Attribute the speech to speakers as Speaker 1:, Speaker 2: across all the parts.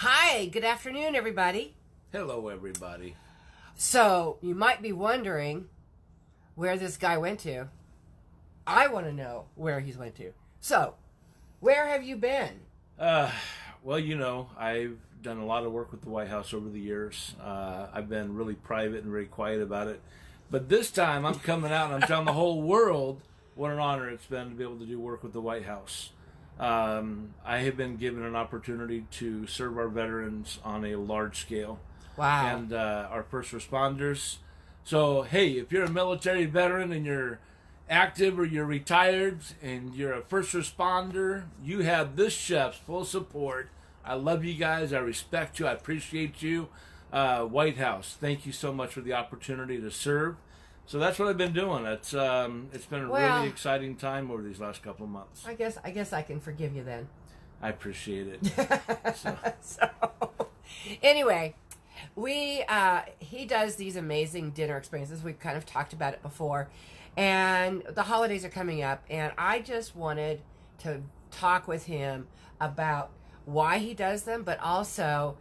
Speaker 1: Hi, good afternoon, everybody.
Speaker 2: Hello, everybody.
Speaker 1: So, you might be wondering where this guy went to. I want to know where he's went to. So, where have you been?
Speaker 2: Uh, I've done a lot of work with the White House over the years. I've been really private and very quiet about it. But this time I'm coming out and I'm telling the whole world what an honor it's been to be able to do work with the White House. I have been given an opportunity to serve our veterans on a large scale.
Speaker 1: Wow.
Speaker 2: And our first responders. So, hey, if you're a military veteran and you're active or you're retired and you're a first responder, you have this chef's full support. I love you guys. I respect you. I appreciate you. White House, thank you so much for the opportunity to serve. So that's what I've been doing. It's been a really exciting time over these last couple of months.
Speaker 1: I guess I can forgive you then.
Speaker 2: I appreciate it.
Speaker 1: So, anyway, he does these amazing dinner experiences. We've kind of talked about it before, and the holidays are coming up, and I just wanted to talk with him about why he does them, but also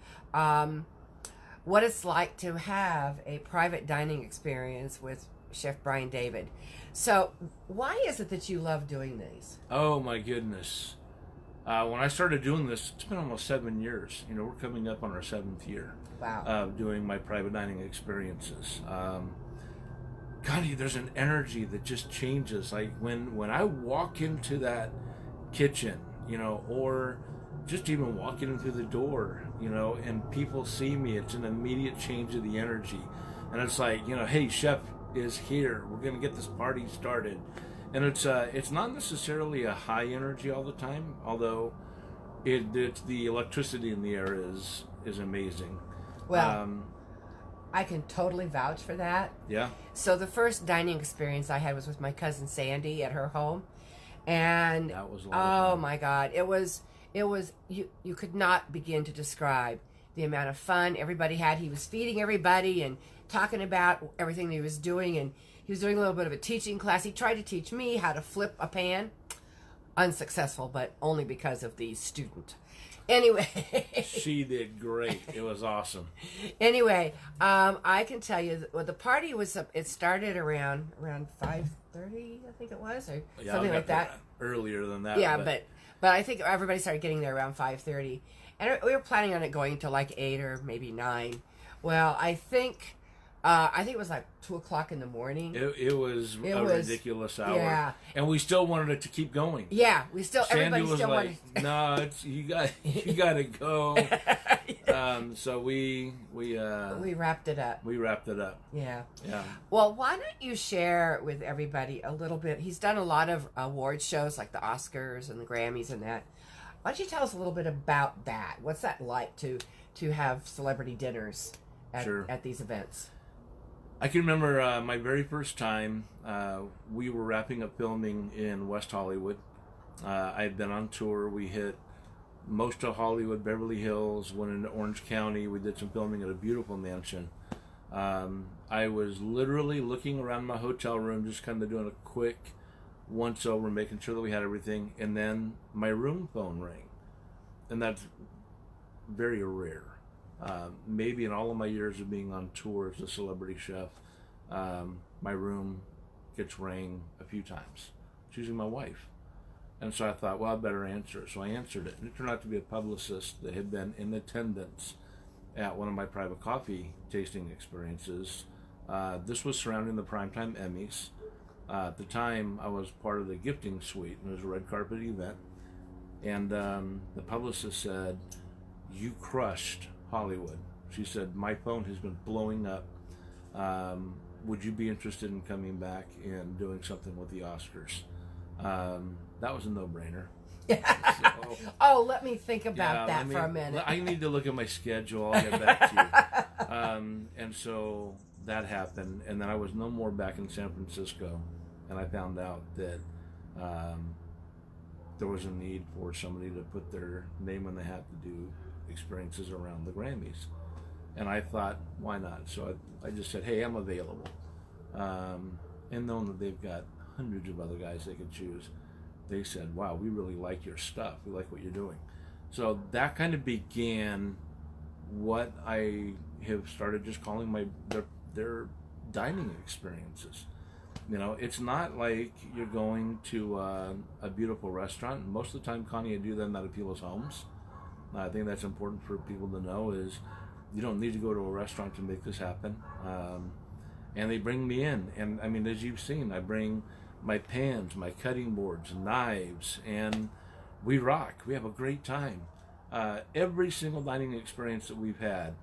Speaker 1: what it's like to have a private dining experience with Chef Brian David. So, why is it that you love doing these?
Speaker 2: Oh my goodness. When I started doing this, it's been almost 7 years. We're coming up on our 7th year.
Speaker 1: Wow.
Speaker 2: Of doing my private dining experiences. There's an energy that just changes. Like when I walk into that kitchen, or just even walking in through the door, and people see me, it's an immediate change of the energy. And it's like, hey, chef is here. We're going to get this party started. And it's not necessarily a high energy all the time, although it's the electricity in the air is amazing.
Speaker 1: Well, I can totally vouch for that.
Speaker 2: Yeah.
Speaker 1: So the first dining experience I had was with my cousin Sandy at her home, and
Speaker 2: that was a lot of fun.
Speaker 1: My God, it was you could not begin to describe the amount of fun everybody had. He was feeding everybody and talking about everything he was doing, and he was doing a little bit of a teaching class. He tried to teach me how to flip a pan. Unsuccessful, but only because of the student. Anyway.
Speaker 2: She did great. It was awesome.
Speaker 1: Anyway, I can tell you, the party it started around 5:30, I think it was, or something like that.
Speaker 2: Earlier than that.
Speaker 1: Yeah, but I think everybody started getting there around 5:30. And we were planning on it going to like 8 or maybe 9. Well, I think it was like 2:00 in the morning.
Speaker 2: It was a ridiculous hour.
Speaker 1: Yeah.
Speaker 2: And we still wanted it to keep going.
Speaker 1: Yeah,
Speaker 2: Sandy was
Speaker 1: still
Speaker 2: like, no, you got to go. So we
Speaker 1: wrapped it up.
Speaker 2: We wrapped it up.
Speaker 1: Yeah.
Speaker 2: Yeah.
Speaker 1: Well, why don't you share with everybody a little bit? He's done a lot of award shows like the Oscars and the Grammys and that. Why don't you tell us a little bit about that? What's that like to have celebrity dinners at these events?
Speaker 2: I can remember my very first time. We were wrapping up filming in West Hollywood. I had been on tour. We hit most of Hollywood, Beverly Hills, went into Orange County. We did some filming at a beautiful mansion. I was literally looking around my hotel room, just kind of doing a quick once over, making sure that we had everything. And then my room phone rang. And that's very rare. Maybe in all of my years of being on tour as a celebrity chef, my room gets rang a few times. It's usually my wife. And so I thought, well, I better answer it. So I answered it. And it turned out to be a publicist that had been in attendance at one of my private coffee tasting experiences. This was surrounding the Primetime Emmys. At the time, I was part of the gifting suite, and it was a red carpet event. And the publicist said, "You crushed Hollywood." She said, "My phone has been blowing up. Would you be interested in coming back and doing something with the Oscars?" That was a no-brainer.
Speaker 1: Let me think about that for a minute.
Speaker 2: I need to look at my schedule. I'll get back to you. And so that happened, and then I was no more back in San Francisco, and I found out that there was a need for somebody to put their name in the hat to do experiences around the Grammys. And I thought, why not? So I just said, hey, I'm available. And knowing that they've got hundreds of other guys they could choose, they said, wow, we really like your stuff. We like what you're doing. So that kind of began what I have started just calling their dining experiences. You know, it's not like you're going to a beautiful restaurant. Most of the time, Connie, I do them out of people's homes. I think that's important for people to know is you don't need to go to a restaurant to make this happen. And they bring me in. And I mean, as you've seen, I bring my pans, my cutting boards, knives, and we rock. We have a great time. Every single dining experience that we've had,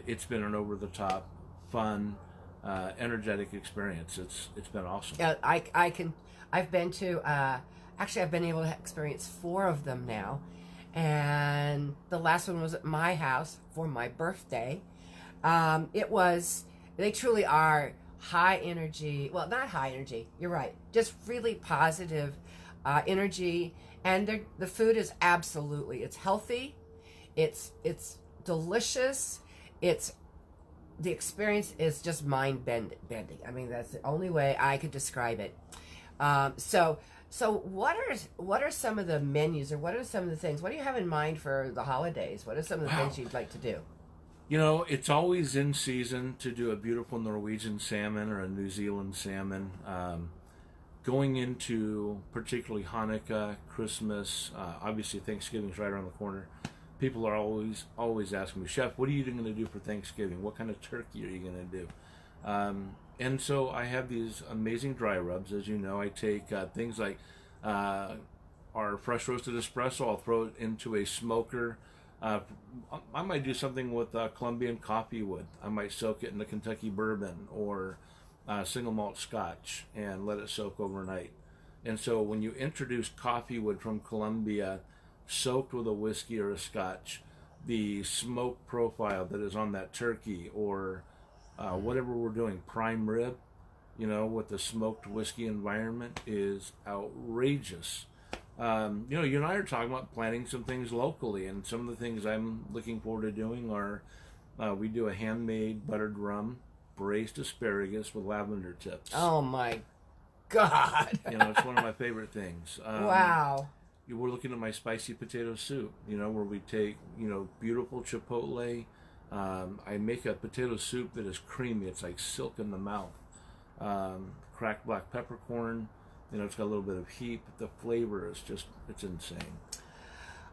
Speaker 2: it's been an over-the-top, fun, energetic experience. It's been awesome.
Speaker 1: Yeah, I've been to, actually I've been able to experience 4 of them now. And the last one was at my house for my birthday. They truly are high energy. Well, not high energy. You're right. Just really positive energy. And the food is it's healthy. It's delicious. The experience is just mind bending. I mean, that's the only way I could describe it. So what are some of the menus, or what are some of the things? What do you have in mind for the holidays? What are some of the things you'd like to do?
Speaker 2: You know, it's always in season to do a beautiful Norwegian salmon or a New Zealand salmon. Going into particularly Hanukkah, Christmas, obviously Thanksgiving's right around the corner. People are always asking me, Chef, what are you going to do for Thanksgiving? What kind of turkey are you going to do? And so I have these amazing dry rubs. As you know, I take things like our fresh roasted espresso. I'll throw it into a smoker. I might do something with Colombian coffee wood. I might soak it in the Kentucky bourbon or single malt scotch and let it soak overnight. And so when you introduce coffee wood from Colombia soaked with a whiskey or a scotch, the smoke profile that is on that turkey or whatever we're doing, prime rib, you know, with the smoked whiskey environment is outrageous. You know, you and I are talking about planning some things locally, and some of the things I'm looking forward to doing are we do a handmade buttered rum, braised asparagus with lavender tips.
Speaker 1: Oh my God!
Speaker 2: You know, it's one of my favorite things.
Speaker 1: Wow.
Speaker 2: We're looking at my spicy potato soup, you know, where we take, you know, beautiful chipotle. I make a potato soup that is creamy. It's like silk in the mouth. Cracked black peppercorn. You know, it's got a little bit of heat. But the flavor is just, it's insane.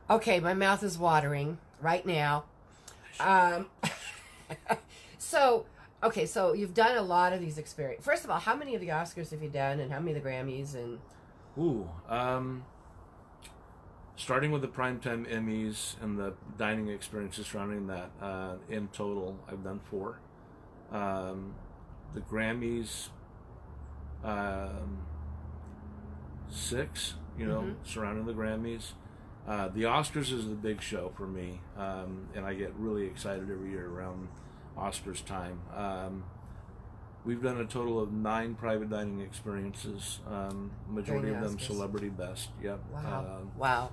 Speaker 1: Okay, my mouth is watering right now. So you've done a lot of these experiences. First of all, how many of the Oscars have you done, and how many of the Grammys? And
Speaker 2: starting with the Primetime Emmys and the dining experiences surrounding that, in total, I've done 4. The Grammys, 6, you know, surrounding the Grammys. The Oscars is the big show for me, and I get really excited every year around Oscars time. We've done a total of 9 private dining experiences, majority of them celebrity best. Yep.
Speaker 1: Wow. Wow.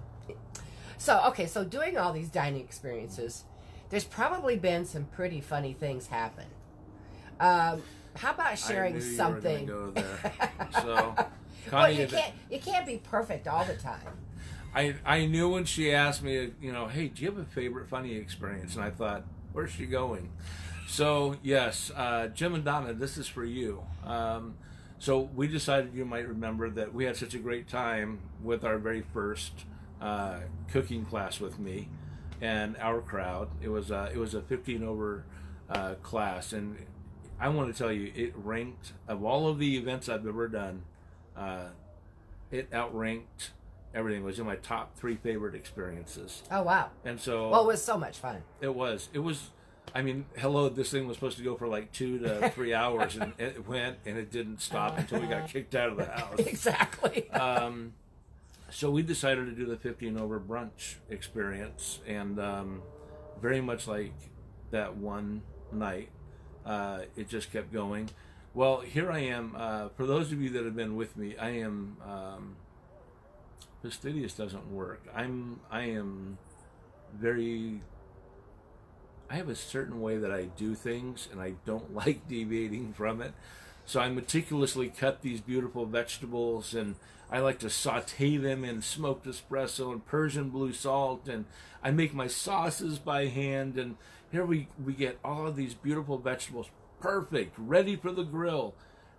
Speaker 1: So doing all these dining experiences, there's probably been some pretty funny things happen. How about sharing something?
Speaker 2: You were gonna go there. So,
Speaker 1: Connie, well, you can't be perfect all the time.
Speaker 2: I knew when she asked me, you know, hey, do you have a favorite funny experience? And I thought, where's she going? So yes, Jim and Donna, this is for you. So we decided, you might remember, that we had such a great time with our very first cooking class with me and our crowd. It was a 15 over class, and I want to tell you, it ranked, of all of the events I've ever done, it outranked everything. It was in my top 3 favorite experiences.
Speaker 1: Oh wow!
Speaker 2: And so,
Speaker 1: well, it was so much fun.
Speaker 2: It was. I mean, hello, this thing was supposed to go for like 2 to 3 hours, and it went, and it didn't stop until we got kicked out of the house.
Speaker 1: Exactly.
Speaker 2: So we decided to do the 15 over brunch experience, and very much like that one night, it just kept going. Well, here I am. For those of you that have been with me, I am fastidious doesn't work. I have a certain way that I do things, and I don't like deviating from it. So I meticulously cut these beautiful vegetables, and I like to saute them in smoked espresso and Persian blue salt, and I make my sauces by hand. And here we get all of these beautiful vegetables, perfect, ready for the grill.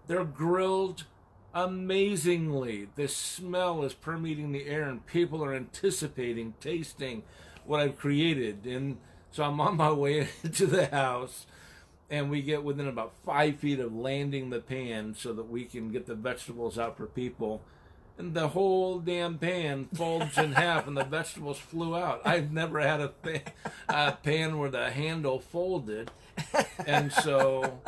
Speaker 2: They're grilled amazingly. The smell is permeating the air, and people are anticipating, tasting what I've created. And so I'm on my way into the house, and we get within about 5 feet of landing the pan so that we can get the vegetables out for people. And the whole damn pan folds in half, and the vegetables flew out. I've never had a pan where the handle folded, and so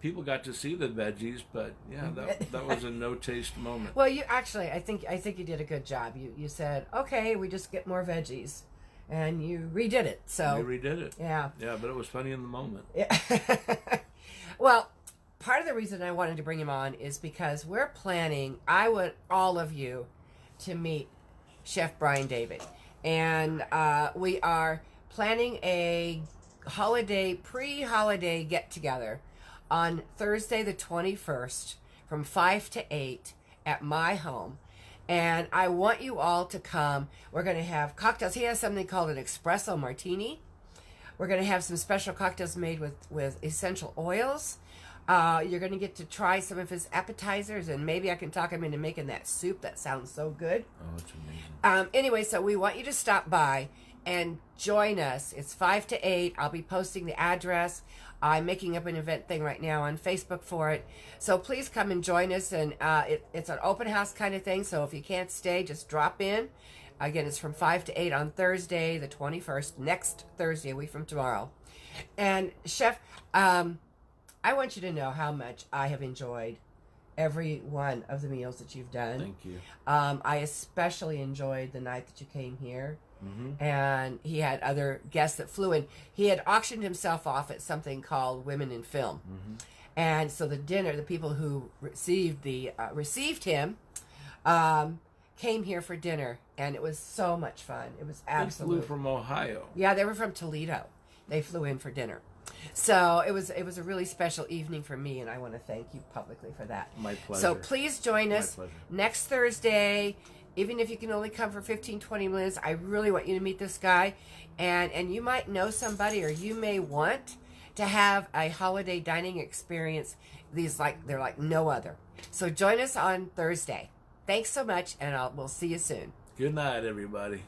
Speaker 2: people got to see the veggies. But yeah, that was a no taste moment.
Speaker 1: Well, you actually, I think you did a good job. You said, okay, we just get more veggies, and you redid it. So
Speaker 2: we redid it.
Speaker 1: Yeah.
Speaker 2: Yeah, but it was funny in the moment.
Speaker 1: Yeah. Well, part of the reason I wanted to bring him on is because we're planning, I want all of you to meet Chef Brian David. And we are planning a pre-holiday get-together on Thursday the 21st from 5 to 8 at my home. And I want you all to come. We're going to have cocktails. He has something called an espresso martini. We're going to have some special cocktails made with essential oils. You're going to get to try some of his appetizers, and maybe I can talk him into making that soup. That sounds so good.
Speaker 2: Oh, it's amazing.
Speaker 1: Anyway, so we want you to stop by and join us. It's 5 to 8. I'll be posting the address. I'm making up an event thing right now on Facebook for it. So please come and join us. And it's an open house kind of thing. So if you can't stay, just drop in. Again, it's from 5 to 8 on Thursday, the 21st, next Thursday, a week from tomorrow. And Chef, I want you to know how much I have enjoyed every one of the meals that you've done.
Speaker 2: Thank you.
Speaker 1: I especially enjoyed the night that you came here. Mm-hmm. And he had other guests that flew in. He had auctioned himself off at something called Women in Film. Mm-hmm. And so the dinner, the people who received him, came here for dinner, and it was so much fun. It was absolutely.
Speaker 2: They flew from Ohio.
Speaker 1: Yeah, they were from Toledo. They flew in for dinner. So it was a really special evening for me, and I want to thank you publicly for that.
Speaker 2: My pleasure.
Speaker 1: So please join us next Thursday, even if you can only come for 15, 20 minutes. I really want you to meet this guy, and you might know somebody, or you may want to have a holiday dining experience. They're like no other. So join us on Thursday. Thanks so much, and we'll see you soon.
Speaker 2: Good night, everybody.